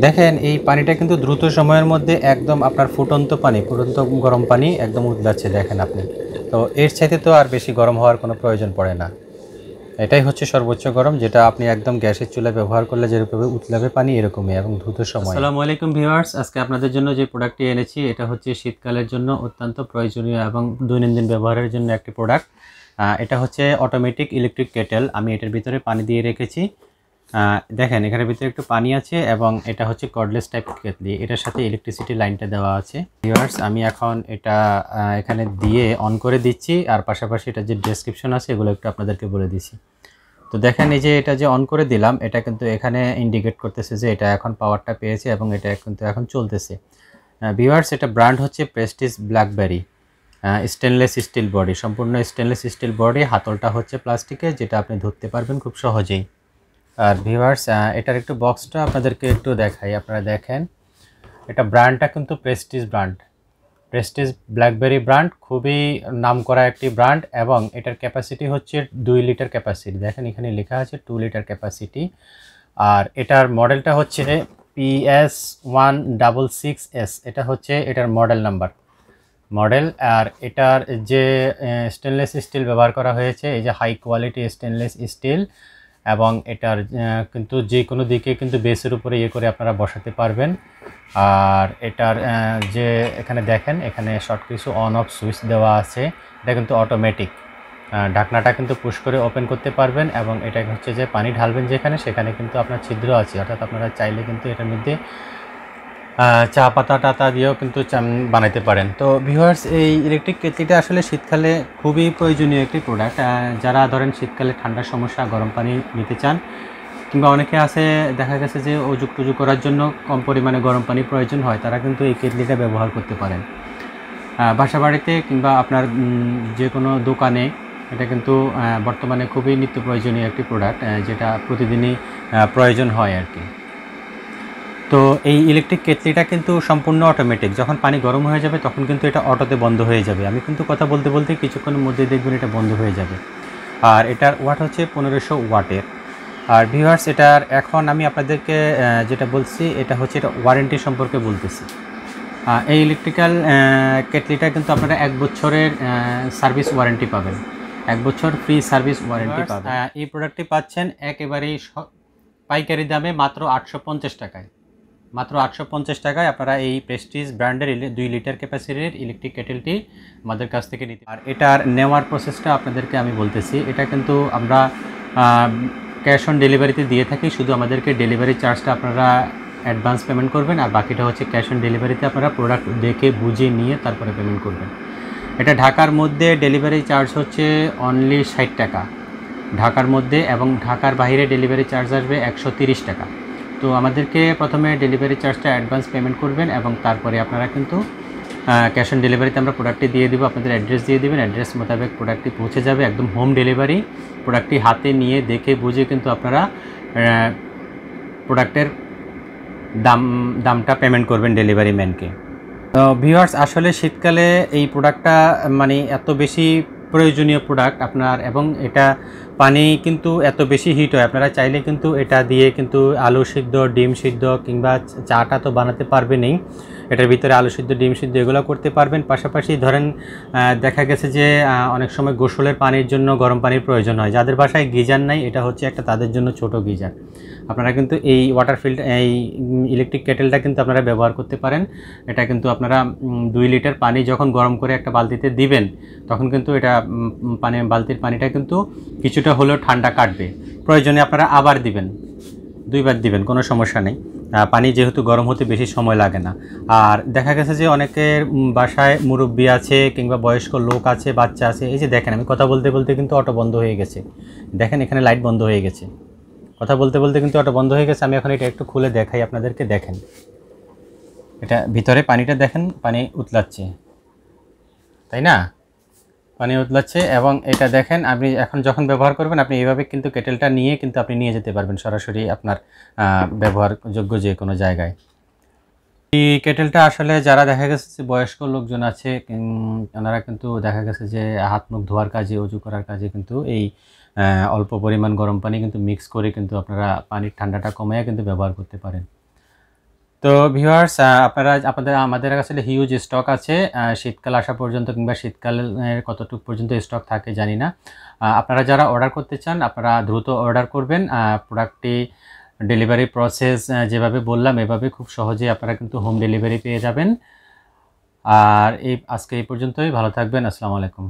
দেখেন এই পানিটা কিন্তু দ্রুত সময়ের মধ্যে একদম আপনার ফুটন্ত গরম পানি একদম উতলাচ্ছে দেখেন আপনি। তো এর চাইতে তো আর বেশি গরম হওয়ার কোনো প্রয়োজন পড়ে না। এটাই হচ্ছে সর্বোচ্চ গরম, যেটা আপনি একদম গ্যাসের চুলায় ব্যবহার করলে যেরকম উতলাবে পানি এরকমই এবং দ্রুত সময়ে। আসসালামু আলাইকুম ভিউয়ার্স, আজকে আপনাদের জন্য যে প্রোডাক্টটি এনেছি এটা হচ্ছে শীতকালের জন্য অত্যন্ত প্রয়োজনীয় এবং দৈনন্দিন ব্যবহারের জন্য একটি প্রোডাক্ট। এটা হচ্ছে অটোমেটিক ইলেকট্রিক কেটেল। আমি এটার ভিতরে পানি দিয়ে রেখেছি। দেখেন এখানের ভিতরে একটু পানি আছে এবং এটা হচ্ছে কর্ডলেস টাইপ কেটলি, এটার সাথে ইলেকট্রিসিটি লাইনটা দেওয়া আছে। ভিউয়ার্স, আমি এখন এটা এখানে দিয়ে অন করে দিচ্ছি, আর পাশাপাশি এটা যে ডেসক্রিপশন আছে এগুলো একটু আপনাদেরকে বলে দিচ্ছি। তো দেখেন এই যে এটা যে অন করে দিলাম, এটা কিন্তু এখানে ইন্ডিকেট করতেছে যে এটা এখন পাওয়ারটা পেয়েছে এবং এটা কিন্তু এখন চলতেছে। ভিউয়ার্স, এটা ব্র্যান্ড হচ্ছে Prestige blackberry, stainless steel body, সম্পূর্ণ স্টেনলেস স্টিল বডি। হাতলটা হচ্ছে প্লাস্টিকের, যেটা আপনি ধরতে পারবেন খুব সহজেই। আর ভিউয়ার্স, এটার একটু বক্সটা আপনাদেরকে একটু দেখাই, আপনারা দেখেন। এটা ব্র্যান্ডটা কিন্তু প্রেস্টিজ ব্ল্যাকবেরি ব্র্যান্ড, খুবই নামকরা একটি ব্র্যান্ড এবং এটার ক্যাপাসিটি হচ্ছে 2 লিটার ক্যাপাসিটি। দেখেন এখানে লেখা আছে 2 লিটার ক্যাপাসিটি। আর এটার মডেলটা হচ্ছে PS166S, এটা হচ্ছে এটার মডেল। আর এটার যে স্টেনলেস স্টিল ব্যবহার করা হয়েছে, এই যে হাই কোয়ালিটি স্টেনলেস স্টিল, এবং এটার কিন্তু যে কোনো দিকে কিন্তু বেসের উপরে করে আপনারা বসাতে পারবেন। আর এটার যে এখানে দেখেন এখানে শর্ট কিছু অন অফ সুইচ দেওয়া আছে। এটা কিন্তু অটোমেটিক, ঢাকনাটা কিন্তু পুশ করে ওপেন করতে পারবেন এবং এটা হচ্ছে যে পানি ঢালবেন সেখানে কিন্তু আপনার ছিদ্র আছে, অর্থাৎ আপনারা চাইলে কিন্তু এটার মধ্যে চা পাতা টাতা দিয়েও কিন্তু বানাইতে পারেন। তো ভিউয়ার্স, এই ইলেকট্রিক কেটলিটা আসলে শীতকালে খুবই প্রয়োজনীয় একটি প্রোডাক্ট। যারা ধরেন শীতকালে ঠান্ডার সমস্যা, গরম পানি নিতে চান, কিংবা অনেকে আছে দেখা গেছে যে অজুক টুজু করার জন্য কম পরিমাণে গরম পানি প্রয়োজন হয়, তারা কিন্তু এই কেটলিটা ব্যবহার করতে পারেন বাসা বাড়িতে কিংবা আপনার যে কোনো দোকানে। এটা কিন্তু বর্তমানে খুবই নিত্য প্রয়োজনীয় একটি প্রোডাক্ট, যেটা প্রতিদিনই প্রয়োজন হয় আর কি। তো এই ইলেকট্রিক কেটলিটা কিন্তু সম্পূর্ণ অটোমেটিক। যখন পানি গরম হয়ে যাবে তখন কিন্তু এটা অটোতে বন্ধ হয়ে যাবে। আমি কিন্তু কথা বলতে বলতে কিছুক্ষণের মধ্যে দেখবেন এটা বন্ধ হয়ে যাবে। আর এটার ওয়াট হচ্ছে 1500 ওয়াটের। আর ভিউয়ার্স, এটার এখন আমি আপনাদেরকে যেটা বলছি এটা হচ্ছে এটা ওয়ারেন্টি সম্পর্কে বলতেছি। এই ইলেকট্রিক্যাল কেটলিটা কিন্তু আপনারা 1 বছরের সার্ভিস ওয়ারেন্টি পাবেন, 1 বছর ফ্রি সার্ভিস ওয়ারেন্টি পাবেন। এই প্রোডাক্টটি পাচ্ছেন একেবারেই পাইকারি দামে মাত্র 850 টাকায়। মাত্র 850 টাকায় আপনারা এই প্রেস্টিজ ব্র্যান্ডের 2 লিটার ক্যাপাসিটির ইলেকট্রিক কেটেলটি আমাদের কাছ থেকে নিতে। আর এটার নেওয়ার প্রসেসটা আপনাদেরকে আমি বলতেছি। এটা কিন্তু আমরা ক্যাশ অন ডেলিভারিতে দিয়ে থাকি, শুধু আমাদেরকে ডেলিভারি চার্জটা আপনারা অ্যাডভান্স পেমেন্ট করবেন, আর বাকিটা হচ্ছে ক্যাশ অন ডেলিভারিতে আপনারা প্রোডাক্ট দেখে বুঝে নিয়ে তারপরে পেমেন্ট করবেন। এটা ঢাকার মধ্যে ডেলিভারি চার্জ হচ্ছে অনলি 60 টাকা ঢাকার মধ্যে, এবং ঢাকার বাইরে ডেলিভারি চার্জ আসবে 130 টাকা। তো আমাদেরকে প্রথমে ডেলিভারি চার্জটা অ্যাডভান্স পেমেন্ট করবেন এবং তারপরে আপনারা কিন্তু ক্যাশ অন ডেলিভারিতে আমরা প্রোডাক্টটি দিয়ে দেবো। আপনাদের অ্যাড্রেস দিয়ে দেবেন, অ্যাড্রেস মোতাবেক প্রোডাক্টটি পৌঁছে যাবে, একদম হোম ডেলিভারি। প্রোডাক্টটি হাতে নিয়ে দেখে বুঝে কিন্তু আপনারা প্রোডাক্টের দামটা পেমেন্ট করবেন ডেলিভারি ম্যানকে। তো ভিউয়ার্স, আসলে শীতকালে এই প্রোডাক্টটা মানে এত বেশি প্রয়োজনীয় প্রোডাক্ট আপনার, এবং এটা পানি কিন্তু এত বেশি হিট হয়, আপনারা চাইলে কিন্তু এটা দিয়ে কিন্তু আলু সিদ্ধ, ডিম সিদ্ধ কিংবা চাটা তো বানাতে পারবেনই, এটার ভিতরে আলু সিদ্ধ, ডিম সিদ্ধ এগুলো করতে পারবেন। পাশাপাশি ধরেন দেখা গেছে যে অনেক সময় গোসলের পানির জন্য গরম পানির প্রয়োজন হয়, যাদের বাসায় গিজার নাই, এটা হচ্ছে একটা তাদের জন্য ছোট গিজার। আপনারা কিন্তু এই এই ইলেকট্রিক কেটেলটা কিন্তু আপনারা ব্যবহার করতে পারেন। এটা কিন্তু আপনারা 2 লিটার পানি যখন গরম করে একটা বালতিতে দিবেন, তখন কিন্তু এটা বালতির পানিটা কিন্তু কিছুটা হলেও ঠান্ডা কাটবে। প্রয়োজনে আপনারা আবার দিবেন, 2 বার দিবেন, কোনো সমস্যা নেই। পানি যেহেতু গরম হতে বেশি সময় লাগে না। আর দেখা গেছে যে অনেকের বাসায় মুরব্বি আছে কিংবা বয়স্ক লোক আছে, বাচ্চা আছে। এই যে দেখেন আমি কথা বলতে বলতে কিন্তু অটো বন্ধ হয়ে গেছে, দেখেন এখানে লাইট বন্ধ হয়ে গেছে, কথা বলতে বলতে কিন্তু অটো বন্ধ হয়ে গেছে। আমি এখন এটা একটু খুলে দেখাই আপনাদেরকে। দেখেন এটা ভিতরে পানিটা দেখেন, পানি উতলাচ্ছে, তাই না? পানি উতলাচ্ছে। এবং এটা দেখেন আপনি এখন যখন ব্যবহার করবেন, আপনি এইভাবে কিন্তু কেটেলটা নিয়ে কিন্তু আপনি নিয়ে যেতে পারবেন সরাসরি আপনার ব্যবহারযোগ্য যে কোনো জায়গায়। এই কেটেলটা আসলে যারা দেখা গেছে যে বয়স্ক লোকজন আছে, ওনারা কিন্তু দেখা গেছে যে হাত মুখ ধোয়ার কাজে, অজু করার কাজে কিন্তু এই অল্প পরিমাণ গরম পানি কিন্তু মিক্স করে কিন্তু আপনারা পানির ঠান্ডাটা কমিয়ে কিন্তু ব্যবহার করতে পারেন। তো ভিউয়ার্স, আমাদের আসলে হিউজ স্টক আছে। শীতকাল আসা পর্যন্ত কিংবা শীতকালের কতটুকু পর্যন্ত স্টক থাকে জানি না। আপনারা যারা অর্ডার করতে চান আপনারা দ্রুত অর্ডার করবেন। প্রোডাক্টটি ডেলিভারি প্রসেস যেভাবে বললাম এভাবে খুব সহজেই আপনারা কিন্তু হোম ডেলিভারি পেয়ে যাবেন। আর আজকে এই পর্যন্তই। ভালো থাকবেন। আসসালামু আলাইকুম।